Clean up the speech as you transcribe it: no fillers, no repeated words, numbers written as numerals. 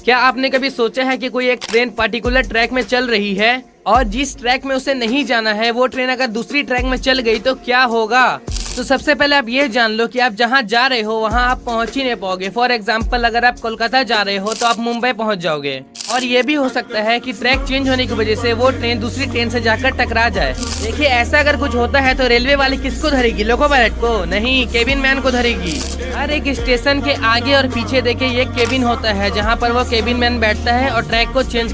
क्या आपने कभी सोचा है कि कोई एक ट्रेन पर्टिकुलर ट्रैक में चल रही है और जिस ट्रैक में उसे नहीं जाना है वो ट्रेन अगर दूसरी ट्रैक में चल गई तो क्या होगा? तो सबसे पहले आप ये जान लो कि आप जहाँ जा रहे हो वहाँ आप पहुँच ही नहीं पाओगे। फॉर एग्जाम्पल अगर आप कोलकाता जा रहे हो तो आप मुंबई पहुँच जाओगे। और ये भी हो सकता है कि ट्रैक चेंज होने की वजह से वो ट्रेन दूसरी ट्रेन से जाकर टकरा जाए। देखिए ऐसा अगर कुछ होता है तो रेलवे वाले किसको धरेगी? लोको पायलट को? नहीं, केबिन मैन को धरेगी। हर एक स्टेशन के आगे और पीछे देखिए ये केबिन होता है जहाँ पर वो केबिन मैन बैठता है और ट्रैक को चेंज